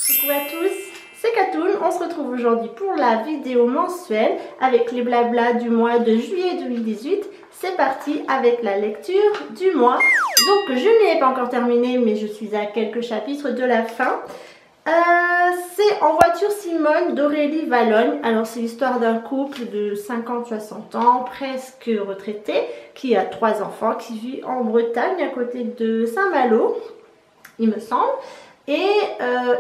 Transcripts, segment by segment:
Coucou à tous, c'est Katoun. On se retrouve aujourd'hui pour la vidéo mensuelle avec les blablas du mois de juillet 2018. C'est parti avec la lecture du mois. Donc je n'ai pas encore terminé mais je suis à quelques chapitres de la fin. C'est En voiture Simone d'Aurélie Vallogne. Alors c'est l'histoire d'un couple de 50-60 ans, presque retraité, qui a 3 enfants, qui vit en Bretagne à côté de Saint-Malo, il me semble. Et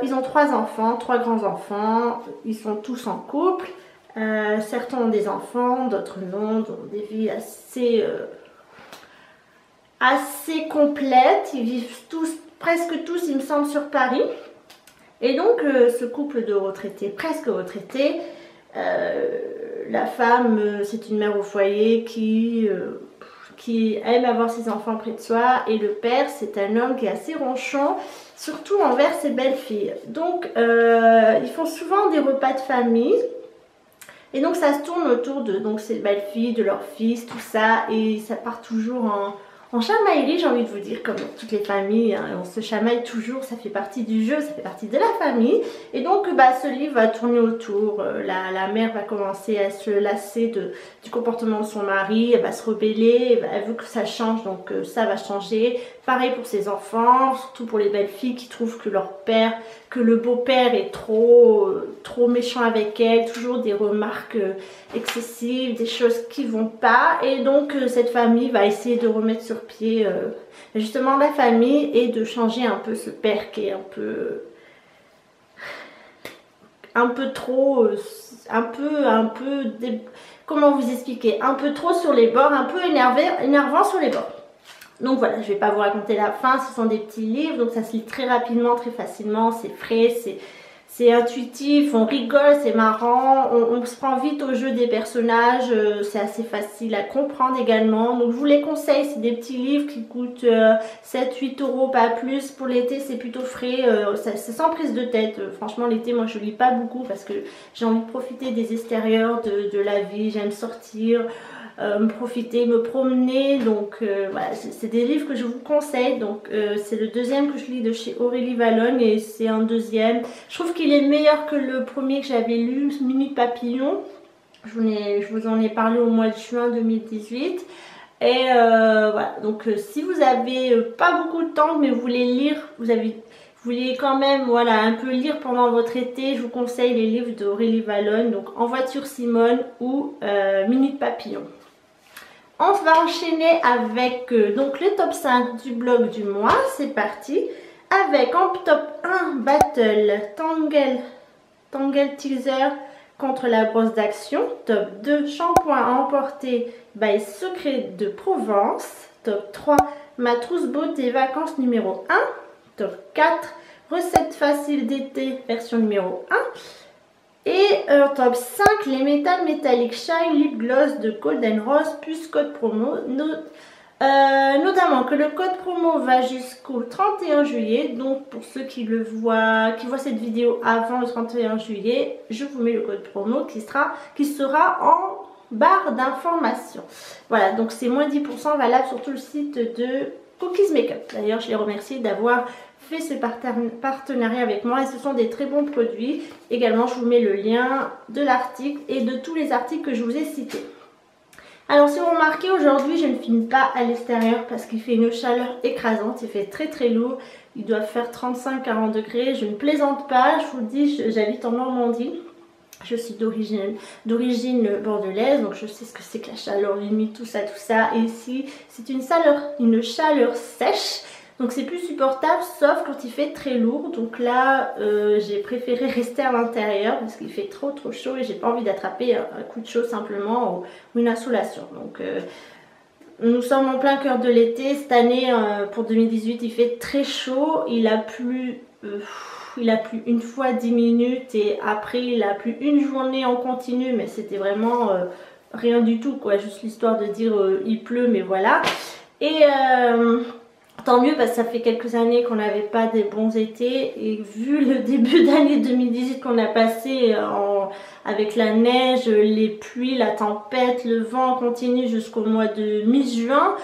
ils ont 3 enfants, 3 grands enfants, ils sont tous en couple. Certains ont des enfants, d'autres non, ont des vies assez complètes. Ils vivent tous, presque tous, il me semble, sur Paris. Et donc ce couple de retraités, presque retraités, la femme c'est une mère au foyer qui aime avoir ses enfants près de soi, et le père c'est un homme qui est assez ronchon, surtout envers ses belles-filles. Donc ils font souvent des repas de famille. Et donc ça se tourne autour de ces belles-filles, de leurs fils, tout ça, et ça part toujours en chamaillerie, j'ai envie de vous dire, comme dans toutes les familles, hein, on se chamaille toujours, ça fait partie du jeu, ça fait partie de la famille. Et donc ce livre va tourner autour, la mère va commencer à se lasser du comportement de son mari, elle va se rebeller, elle veut que ça change, donc ça va changer. Pareil pour ses enfants, surtout pour les belles filles qui trouvent que leur père, que le beau-père est trop méchant avec elles, toujours des remarques excessives, des choses qui vont pas. Et donc cette famille va essayer de remettre sur pied justement la famille et de changer un peu ce père qui est un peu trop, comment vous expliquer, un peu trop sur les bords, un peu énervant sur les bords. Donc voilà, je ne vais pas vous raconter la fin, ce sont des petits livres, donc ça se lit très rapidement, très facilement, c'est frais, c'est intuitif, on rigole, c'est marrant, on se prend vite au jeu des personnages, c'est assez facile à comprendre également. Donc je vous les conseille, c'est des petits livres qui coûtent 7-8 euros, pas plus. Pour l'été c'est plutôt frais, c'est sans prise de tête. Franchement l'été moi je lis pas beaucoup parce que j'ai envie de profiter des extérieurs, de la vie, j'aime sortir. Profiter, me promener, donc voilà, c'est des livres que je vous conseille. Donc c'est le deuxième que je lis de chez Aurélie Vallogne, et c'est un deuxième, je trouve qu'il est meilleur que le premier que j'avais lu, Minute Papillon. Je vous en ai parlé au mois de juin 2018. Et voilà, donc si vous avez pas beaucoup de temps mais vous voulez lire, vous voulez quand même voilà, un peu lire pendant votre été, je vous conseille les livres d'Aurélie Vallogne, donc En voiture Simone ou Minute Papillon. On va enchaîner avec donc le top 5 du blog du mois. C'est parti avec en top 1 Battle Tangle Teaser contre la brosse d'action. Top 2 Shampoing à emporter by Secret de Provence. Top 3 Ma trousse beauté vacances numéro 1. Top 4 Recettes faciles d'été version numéro 1. Et top 5, les métal métalliques Shine Lip Gloss de Golden Rose plus code promo. Notamment que le code promo va jusqu'au 31 juillet. Donc pour ceux qui voient cette vidéo avant le 31 juillet, je vous mets le code promo qui sera en barre d'information. Voilà, donc c'est moins 10% valable sur tout le site de Cookies Makeup. D'ailleurs, je les remercie d'avoir fait ce partenariat avec moi, et ce sont des très bons produits. Également je vous mets le lien de l'article et de tous les articles que je vous ai cités. Alors si vous remarquez, aujourd'hui je ne filme pas à l'extérieur parce qu'il fait une chaleur écrasante, il fait très très lourd, il doit faire 35-40 degrés, je ne plaisante pas, je vous le dis, j'habite en Normandie. Je suis d'origine bordelaise, donc je sais ce que c'est que la chaleur humide, tout ça. Et ici c'est une chaleur sèche. Donc c'est plus supportable, sauf quand il fait très lourd. Donc là j'ai préféré rester à l'intérieur parce qu'il fait trop chaud et j'ai pas envie d'attraper un coup de chaud simplement ou une insolation. Donc nous sommes en plein cœur de l'été. Cette année pour 2018 il fait très chaud. Il a plu une fois 10 minutes et après il a plu une journée en continu, mais c'était vraiment rien du tout quoi, juste l'histoire de dire il pleut, mais voilà. Et tant mieux parce que ça fait quelques années qu'on n'avait pas des bons étés, et vu le début d'année 2018 qu'on a passé avec la neige, les pluies, la tempête, le vent continu jusqu'au mois de mi-juin,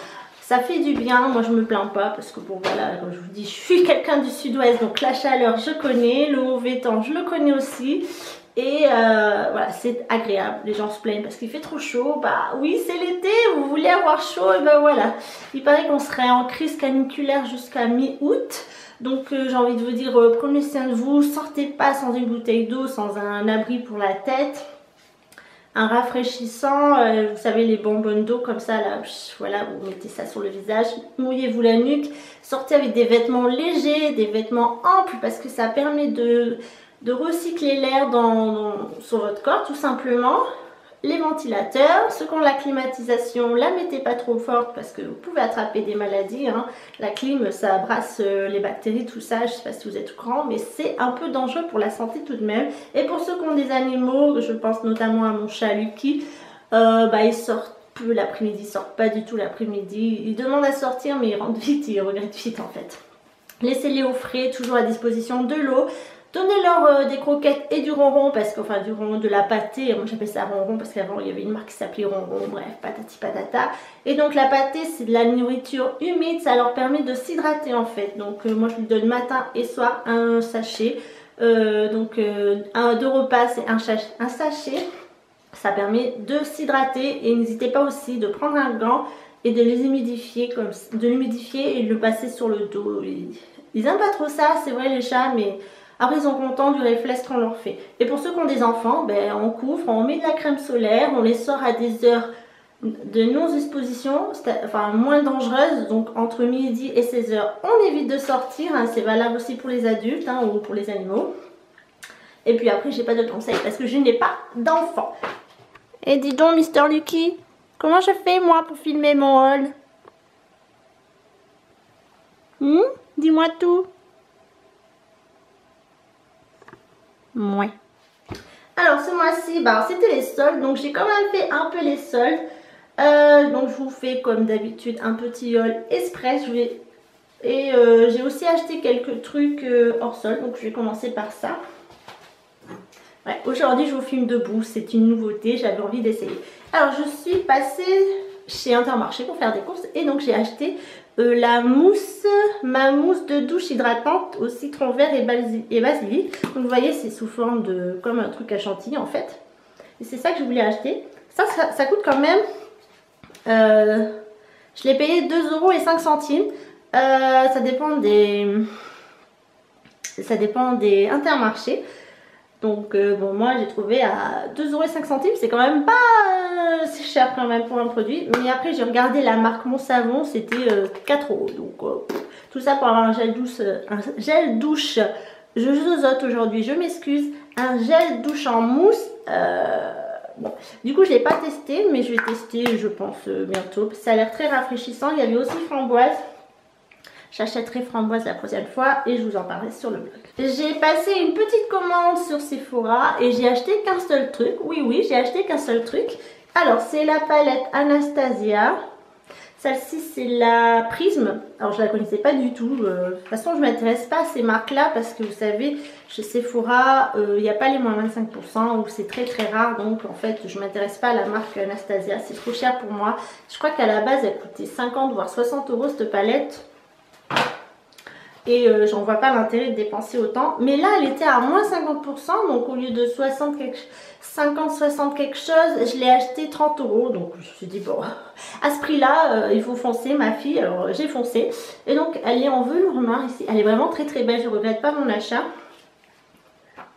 Ça fait du bien, moi je me plains pas parce que bon voilà, comme je vous dis, je suis quelqu'un du sud-ouest, donc la chaleur je connais, le mauvais temps je le connais aussi. Et voilà, c'est agréable. Les gens se plaignent parce qu'il fait trop chaud. Bah oui, c'est l'été, vous voulez avoir chaud, et ben voilà. Il paraît qu'on serait en crise caniculaire jusqu'à mi-août. Donc j'ai envie de vous dire, prenez soin de vous, sortez pas sans une bouteille d'eau, sans un abri pour la tête. Un rafraîchissant, vous savez les bonbonnes d'eau comme ça là, voilà, vous mettez ça sur le visage, mouillez-vous la nuque, sortez avec des vêtements légers, des vêtements amples parce que ça permet de recycler l'air sur votre corps tout simplement. Les ventilateurs, ceux qui ont la climatisation, la mettez pas trop forte parce que vous pouvez attraper des maladies, hein. La clim ça brasse les bactéries, tout ça, je sais pas si vous êtes au courant, mais c'est un peu dangereux pour la santé tout de même. Et pour ceux qui ont des animaux, je pense notamment à mon chat Lucky, il sort peu l'après-midi, il sort pas du tout l'après-midi, il demande à sortir mais il rentre vite, il regrette vite en fait. Laissez-les au frais, toujours à disposition de l'eau. Donnez-leur des croquettes et du ronron, parce que, enfin du ronron, de la pâtée, moi j'appelle ça ronron parce qu'avant il y avait une marque qui s'appelait ronron, bref, patati patata. Et donc la pâtée c'est de la nourriture humide, ça leur permet de s'hydrater en fait. Donc moi je lui donne matin et soir un sachet, deux repas c'est un sachet, ça permet de s'hydrater. Et n'hésitez pas aussi de prendre un gant et de les humidifier, de l'humidifier et de le passer sur le dos. Ils aiment pas trop ça, c'est vrai les chats, mais après ils sont contents du réflexe qu'on leur fait. Et pour ceux qui ont des enfants, on couvre, on met de la crème solaire, on les sort à des heures de non-exposition, enfin moins dangereuses, donc entre midi et 16h, on évite de sortir, hein, c'est valable aussi pour les adultes ou pour les animaux. Et puis après, j'ai pas de conseils parce que je n'ai pas d'enfant. Et dis donc, Mister Lucky, comment je fais moi pour filmer mon haul? Dis-moi tout. Ouais. Alors ce mois-ci, c'était les soldes, donc j'ai quand même fait un peu les soldes. Donc je vous fais comme d'habitude un petit haul express. J'ai aussi acheté quelques trucs hors solde, donc je vais commencer par ça. Ouais, aujourd'hui je vous filme debout, c'est une nouveauté, j'avais envie d'essayer. Alors je suis passée chez Intermarché pour faire des courses et donc j'ai acheté ma mousse de douche hydratante au citron vert et basilic. Donc vous voyez c'est sous forme de comme un truc à chantilly en fait. Et c'est ça que je voulais acheter. Ça coûte quand même, je l'ai payé 2,05 €. Ça dépend des Intermarchés. Donc moi j'ai trouvé à 2,05 €, c'est quand même pas c'est cher quand même pour un produit. Mais après j'ai regardé la marque Mon Savon, c'était 4 €. Donc tout ça pour avoir un gel douche, je zozote aujourd'hui, je m'excuse, un gel douche en mousse. Bon, du coup je l'ai pas testé mais je vais tester je pense bientôt. Ça a l'air très rafraîchissant, il y avait aussi framboise. J'achèterai framboise la prochaine fois et je vous en parlerai sur le blog. J'ai passé une petite commande sur Sephora et j'ai acheté qu'un seul truc. Oui, j'ai acheté qu'un seul truc. Alors, c'est la palette Anastasia. Celle-ci, c'est la Prisme. Alors, je la connaissais pas du tout. De toute façon, je ne m'intéresse pas à ces marques-là parce que vous savez, chez Sephora, il n'y a pas les moins 25% ou c'est très très rare. Donc, en fait, je ne m'intéresse pas à la marque Anastasia. C'est trop cher pour moi. Je crois qu'à la base, elle coûtait 50 voire 60 € cette palette. Et j'en vois pas l'intérêt de dépenser autant. Mais là, elle était à moins 50%. Donc, au lieu de 60 quelque chose, je l'ai acheté 30 €. Donc, je me suis dit, bon, à ce prix-là, il faut foncer, ma fille. Alors, j'ai foncé. Et donc, elle est en velours noir ici. Elle est vraiment très très belle. Je regrette pas mon achat.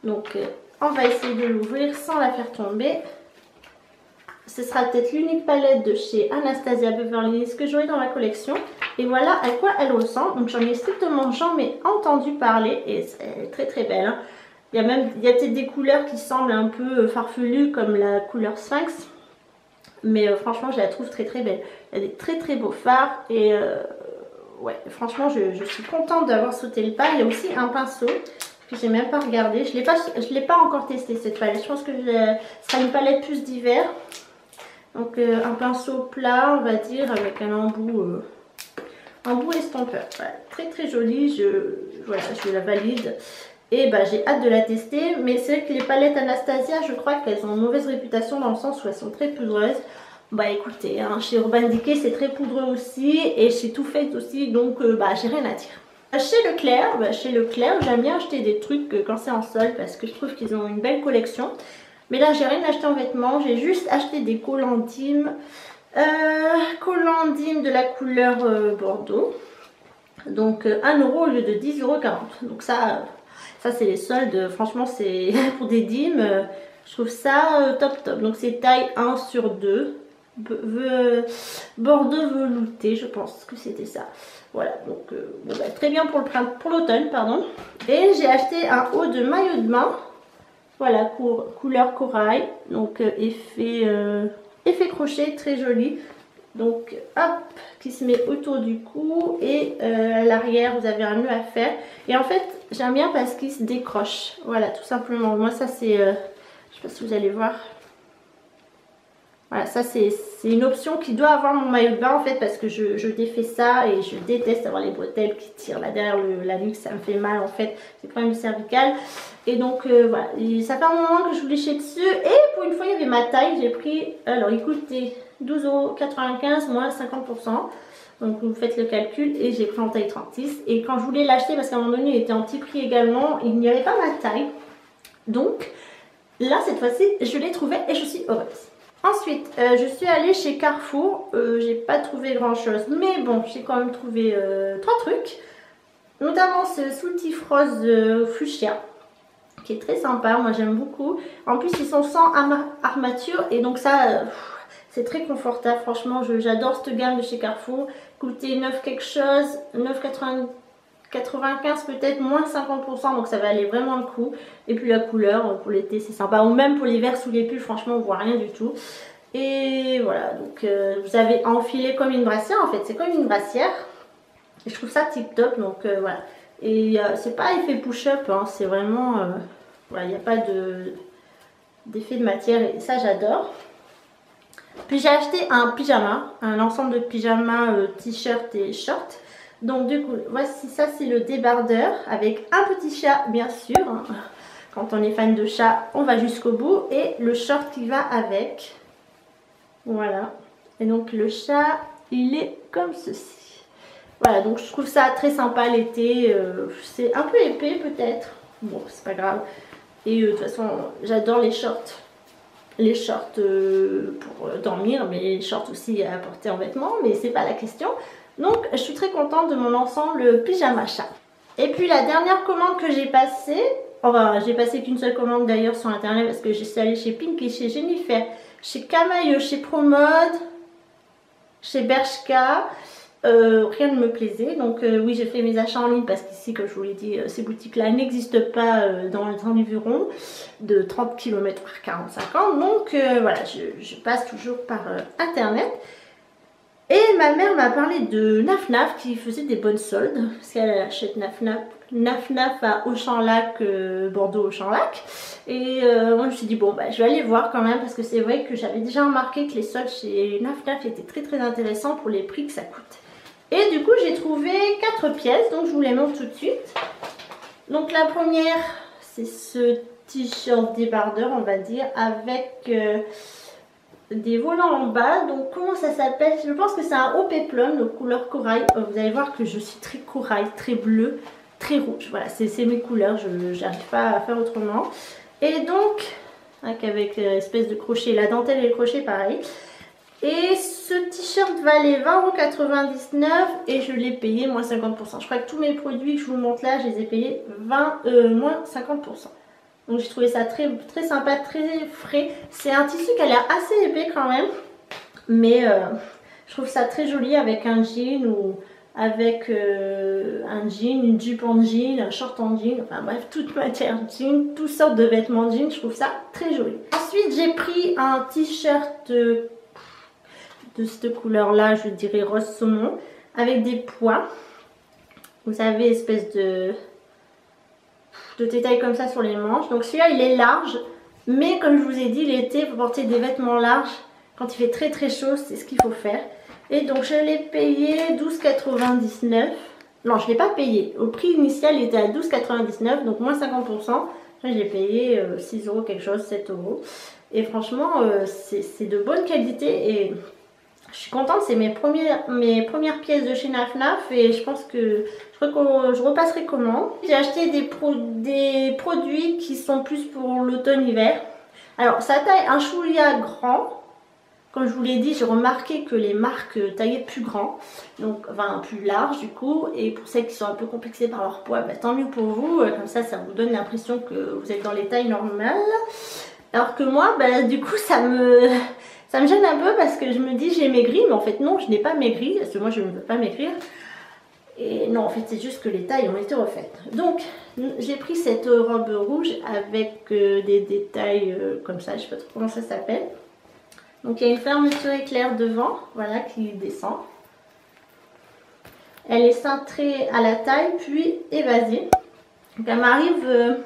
Donc, on va essayer de l'ouvrir sans la faire tomber. Ce sera peut-être l'unique palette de chez Anastasia Beverly Hills que j'aurai dans ma collection. Et voilà à quoi elle ressemble. Donc j'en ai strictement jamais entendu parler. Et c'est très très belle. Hein. Il y a peut-être des couleurs qui semblent un peu farfelues comme la couleur Sphinx. Mais franchement je la trouve très très belle. Elle a des très très beaux fards. Et ouais, franchement je suis contente d'avoir sauté le pas. Il y a aussi un pinceau que j'ai même pas regardé. Je l'ai pas encore testé cette palette. Je pense que ce sera une palette plus d'hiver. Donc un pinceau plat on va dire avec un embout estompeur. Voilà, très très joli, je la valide. Et j'ai hâte de la tester. Mais c'est vrai que les palettes Anastasia je crois qu'elles ont une mauvaise réputation dans le sens où elles sont très poudreuses. Bah écoutez, hein, chez Urban Decay c'est très poudreux aussi et chez Too Faced aussi, donc bah j'ai rien à dire. Chez Leclerc, j'aime bien acheter des trucs quand c'est en solde parce que je trouve qu'ils ont une belle collection. Mais là j'ai rien acheté en vêtements, j'ai juste acheté des collants d'intimes. Collants d'intimes de la couleur Bordeaux. Donc 1 euro au lieu de 10,40 €. Donc ça c'est les soldes, franchement c'est pour des dîmes, je trouve ça top top. Donc c'est taille 1/2. Bordeaux velouté, je pense que c'était ça. Voilà, donc bon, bah, très bien pour l'automne, pardon. Et j'ai acheté un haut de maillot de bain. Voilà, couleur corail. Donc effet crochet, très joli. Donc hop, qui se met autour du cou. Et à l'arrière, vous avez un nœud à faire. Et en fait, j'aime bien parce qu'il se décroche. Voilà, tout simplement. Moi, ça c'est... je sais pas si vous allez voir. Voilà, ça c'est une option qui doit avoir mon maillot de bain en fait parce que je défais ça et je déteste avoir les bretelles qui tirent là derrière la nuque, ça me fait mal en fait, c'est quand même cervical. Et donc voilà, et ça fait un moment que je vous léchais dessus et pour une fois il y avait ma taille, j'ai pris, alors il coûtait 12,95 € moins 50%. Donc vous faites le calcul et j'ai pris en taille 36 et quand je voulais l'acheter parce qu'à un moment donné il était en petit prix également, il n'y avait pas ma taille. Donc là cette fois-ci je l'ai trouvé et je suis heureuse. Ensuite, je suis allée chez Carrefour, j'ai pas trouvé grand chose, mais bon, j'ai quand même trouvé 3 trucs, notamment ce soutif rose fuchsia, qui est très sympa, moi j'aime beaucoup. En plus, ils sont sans armature et donc ça, c'est très confortable, franchement, j'adore cette gamme de chez Carrefour. Coûtait 9 quelque chose, 9,95 peut-être, moins 50%, donc ça va aller vraiment le coup. Et puis la couleur pour l'été c'est sympa, ou même pour l'hiver sous les pulls, franchement on voit rien du tout. Et voilà, donc vous avez enfilé comme une brassière en fait, c'est comme une brassière. Et je trouve ça tip top, donc voilà. Et c'est pas effet push-up, hein, c'est vraiment, voilà, il n'y a pas d'effet de matière et ça j'adore. Puis j'ai acheté un pyjama, un ensemble de pyjamas, t-shirt et short. Donc du coup, voici ça, c'est le débardeur avec un petit chat bien sûr. Quand on est fan de chat, on va jusqu'au bout. Et le short qui va avec. Voilà. Et donc le chat, il est comme ceci. Voilà, donc je trouve ça très sympa l'été. C'est un peu épais peut-être. Bon, c'est pas grave. Et de toute façon, j'adore les shorts. Les shorts pour dormir, mais les shorts aussi à porter en vêtements. Mais c'est pas la question. Donc je suis très contente de mon ensemble pyjama chat. Et puis la dernière commande que j'ai passée, enfin j'ai passé qu'une seule commande d'ailleurs sur internet parce que je suis allée chez Pink et chez Jennifer, chez Camaïeu, chez Promode, chez Bershka, rien ne me plaisait. Donc oui, j'ai fait mes achats en ligne parce qu'ici, comme je vous l'ai dit, ces boutiques là n'existent pas dans les environs de 30 km par 45 ans. Donc voilà, je passe toujours par internet. Et ma mère m'a parlé de Naf Naf qui faisait des bonnes soldes. Parce qu'elle achète Naf Naf à Auchan-Lac, Bordeaux Auchan-Lac. Et moi je me suis dit bon bah je vais aller voir quand même. Parce que c'est vrai que j'avais déjà remarqué que les soldes chez Naf Naf étaient très très intéressants pour les prix que ça coûte. Et du coup j'ai trouvé 4 pièces. Donc je vous les montre tout de suite. Donc la première c'est ce t-shirt débardeur on va dire. Avec... des volants en bas, donc comment ça s'appelle? Je pense que c'est un haut péplum, de couleur corail. Vous allez voir que je suis très corail, très bleu, très rouge. Voilà, c'est mes couleurs, je n'arrive pas à faire autrement. Et donc, avec l'espèce de crochet, la dentelle et le crochet pareil. Et ce t-shirt valait 20,99 € et je l'ai payé moins 50%. Je crois que tous mes produits que je vous montre là, je les ai payés moins 50%. Donc j'ai trouvé ça très, très sympa, très frais. C'est un tissu qui a l'air assez épais quand même. Mais je trouve ça très joli avec un jean ou avec un jean, une jupe en jean, un short en jean. Enfin bref, toute matière jean, toutes sortes de vêtements jean. Je trouve ça très joli. Ensuite j'ai pris un t-shirt de cette couleur là, je dirais rose saumon. Avec des pois. Vous savez, espèce de détails comme ça sur les manches. Donc celui-là il est large, mais comme je vous ai dit, l'été il faut porter des vêtements larges quand il fait très très chaud, c'est ce qu'il faut faire. Et donc je l'ai payé 12,99 €. Non, je ne l'ai pas payé, au prix initial il était à 12,99 €, donc moins 50%. Là j'ai payé 6 € quelque chose, 7 €. Et franchement, c'est de bonne qualité et je suis contente. C'est mes premières pièces de chez Naf Naf et je pense que je repasserai commande. J'ai acheté des produits qui sont plus pour l'automne-hiver. Alors, ça taille un chouïa grand. Comme je vous l'ai dit, j'ai remarqué que les marques taillaient plus grand, donc enfin plus large du coup, et pour celles qui sont un peu complexées par leur poids, bah, tant mieux pour vous, comme ça vous donne l'impression que vous êtes dans les tailles normales. Alors que moi, bah, du coup ça me gêne un peu parce que je me dis j'ai maigri, mais en fait non, je n'ai pas maigri, parce que moi je ne veux pas maigrir. Et non, en fait c'est juste que les tailles ont été refaites. Donc j'ai pris cette robe rouge avec des détails comme ça, je ne sais pas trop comment ça s'appelle. Donc il y a une fermeture éclair devant, voilà, qui descend. Elle est cintrée à la taille, puis évasée. Donc elle m'arrive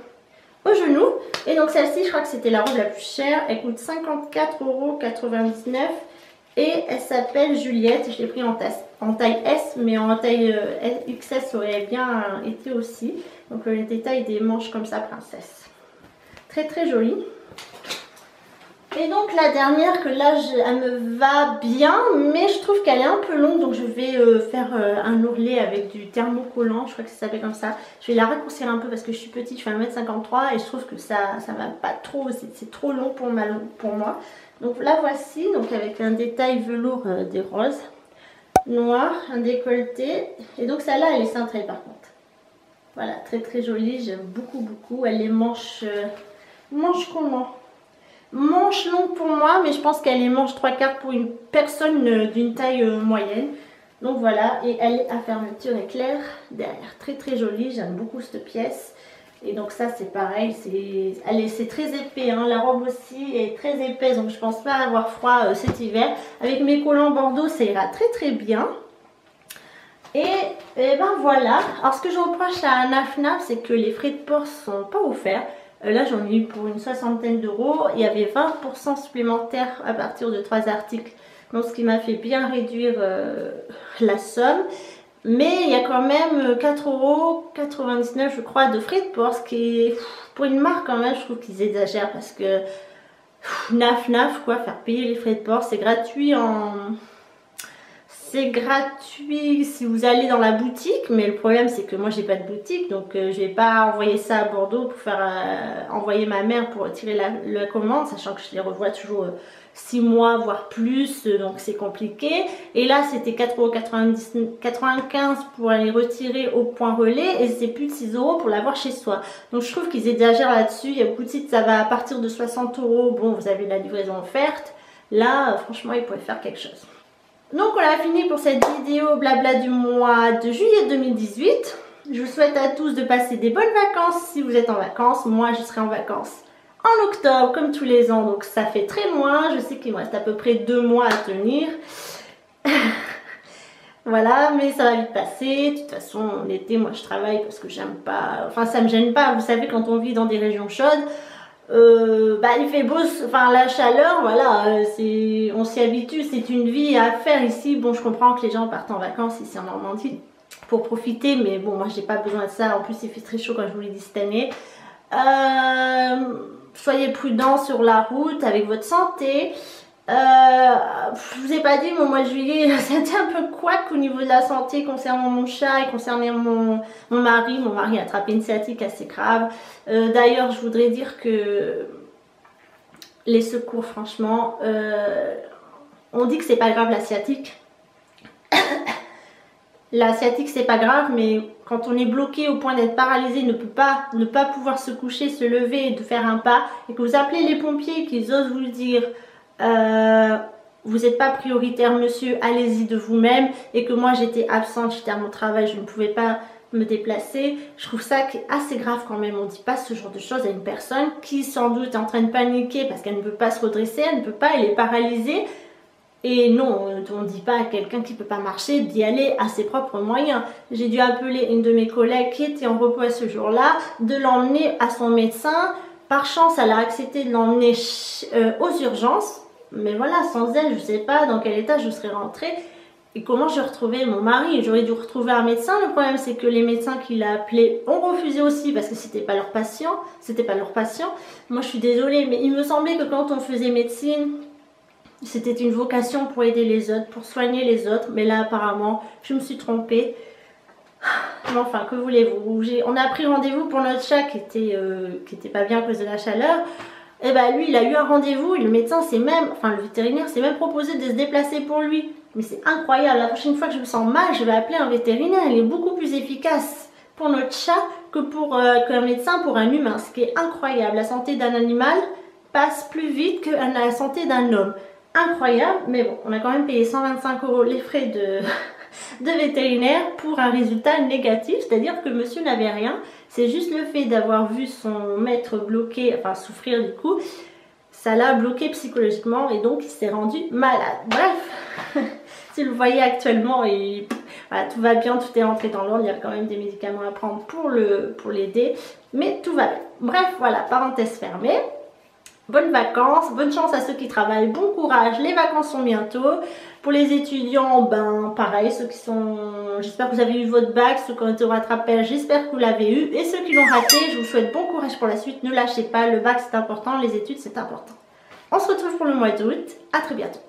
au genou. Et donc celle-ci, je crois que c'était la robe la plus chère. Elle coûte 54,99 € et elle s'appelle Juliette. Je l'ai pris en taille S, mais en taille XS ça aurait bien été aussi. Donc les détails des manches comme ça, princesse. Très très jolie. Et donc la dernière que là elle me va bien, mais je trouve qu'elle est un peu longue, donc je vais faire un ourlet avec du thermocollant, je crois que ça s'appelle comme ça. Je vais la raccourcir un peu parce que je suis petite, je fais 1,53 m et je trouve que ça va pas trop, c'est trop long pour moi. Donc la voici, donc avec un détail velours des roses, noir, un décolleté, et donc celle-là elle est cintrée par contre. Voilà, très très jolie, j'aime beaucoup, elle est manche comment? Manche longue pour moi, mais je pense qu'elle est manche 3/4 pour une personne d'une taille moyenne. Donc voilà, et elle est à fermeture éclair derrière. Très très jolie, j'aime beaucoup cette pièce. Et donc ça c'est pareil, c'est très épais, hein. La robe aussi est très épaisse, donc je pense pas avoir froid cet hiver. Avec mes collants bordeaux, ça ira très très bien. Et ben voilà, alors ce que je reproche à Naf Naf, c'est que les frais de port sont pas offerts. Là j'en ai eu pour une soixantaine d'euros, il y avait 20% supplémentaires à partir de 3 articles, donc ce qui m'a fait bien réduire la somme. Mais il y a quand même 4,99 € je crois de frais de port, ce qui est pour une marque quand même, je trouve qu'ils exagèrent parce que Naf Naf quoi, faire payer les frais de port, c'est gratuit C'est gratuit si vous allez dans la boutique, mais le problème c'est que moi j'ai pas de boutique, donc je vais pas envoyer ça à Bordeaux pour faire envoyer ma mère pour retirer la commande, sachant que je les revois toujours 6 mois voire plus, donc c'est compliqué. Et là c'était 4,95 € pour aller retirer au point relais et c'est plus de 6 € pour l'avoir chez soi. Donc je trouve qu'ils exagèrent là-dessus. Il y a beaucoup de sites, ça va à partir de 60 €, bon vous avez la livraison offerte. Là franchement ils pourraient faire quelque chose. Donc on a fini pour cette vidéo blabla du mois de juillet 2018. Je vous souhaite à tous de passer des bonnes vacances si vous êtes en vacances. Moi je serai en vacances en octobre comme tous les ans, donc ça fait très loin. Je sais qu'il me reste à peu près 2 mois à tenir. Voilà, mais ça va vite passer. De toute façon l'été moi je travaille parce que j'aime pas, enfin ça me gêne pas. Vous savez quand on vit dans des régions chaudes, bah il fait beau, enfin la chaleur, voilà, on s'y habitue, c'est une vie à faire ici. Bon, je comprends que les gens partent en vacances ici en Normandie pour profiter, mais bon, moi j'ai pas besoin de ça. En plus il fait très chaud comme je vous l'ai dit cette année. Soyez prudents sur la route avec votre santé. Je vous ai pas dit, mais au mois de juillet c'était un peu couac au niveau de la santé concernant mon chat et concernant mon mari. Mon mari a attrapé une sciatique assez grave. D'ailleurs je voudrais dire que les secours franchement, on dit que c'est pas grave la sciatique. La sciatique c'est pas grave, mais quand on est bloqué au point d'être paralysé, ne pas pouvoir se coucher, se lever et de faire un pas, et que vous appelez les pompiers, qu'ils osent vous le dire, vous n'êtes pas prioritaire monsieur, allez-y de vous-même, et que moi j'étais absente, j'étais à mon travail, je ne pouvais pas me déplacer, je trouve ça assez grave quand même. On ne dit pas ce genre de choses à une personne qui sans doute est en train de paniquer parce qu'elle ne peut pas se redresser, elle ne peut pas, elle est paralysée. Et non, on ne dit pas à quelqu'un qui ne peut pas marcher d'y aller à ses propres moyens. J'ai dû appeler une de mes collègues qui était en repos à ce jour-là, de l'emmener à son médecin. Par chance, elle a accepté de l'emmener aux urgences. Mais voilà, sans elle, je ne sais pas dans quel état je serais rentrée. Et comment j'ai retrouvé mon mari? J'aurais dû retrouver un médecin. Le problème, c'est que les médecins qu'il a appelés ont refusé aussi parce que c'était pas leur patient. Moi, je suis désolée, mais il me semblait que quand on faisait médecine, c'était une vocation pour aider les autres, pour soigner les autres. Mais là, apparemment, je me suis trompée. Mais enfin, que voulez-vous? On a pris rendez-vous pour notre chat qui était pas bien à cause de la chaleur. Et ben lui, il a eu un rendez-vous et le médecin le vétérinaire s'est même proposé de se déplacer pour lui. Mais c'est incroyable, la prochaine fois que je me sens mal, je vais appeler un vétérinaire. Il est beaucoup plus efficace pour notre chat qu'un médecin pour un humain. Ce qui est incroyable, la santé d'un animal passe plus vite que la santé d'un homme. Incroyable, mais bon, on a quand même payé 125 € les frais de vétérinaire pour un résultat négatif, c'est-à-dire que monsieur n'avait rien. C'est juste le fait d'avoir vu son maître bloqué, enfin souffrir du coup, ça l'a bloqué psychologiquement et donc il s'est rendu malade. Bref, si vous le voyez actuellement, voilà, tout va bien, tout est rentré dans l'ordre, il y a quand même des médicaments à prendre pour l'aider, mais tout va bien. Bref, voilà, parenthèse fermée. Bonnes vacances, bonne chance à ceux qui travaillent, bon courage, les vacances sont bientôt. Pour les étudiants, ben pareil, j'espère que vous avez eu votre bac, ceux qui ont été au rattrapage, j'espère que vous l'avez eu. Et ceux qui l'ont raté, je vous souhaite bon courage pour la suite, ne lâchez pas, le bac c'est important, les études c'est important. On se retrouve pour le mois d'août, à très bientôt.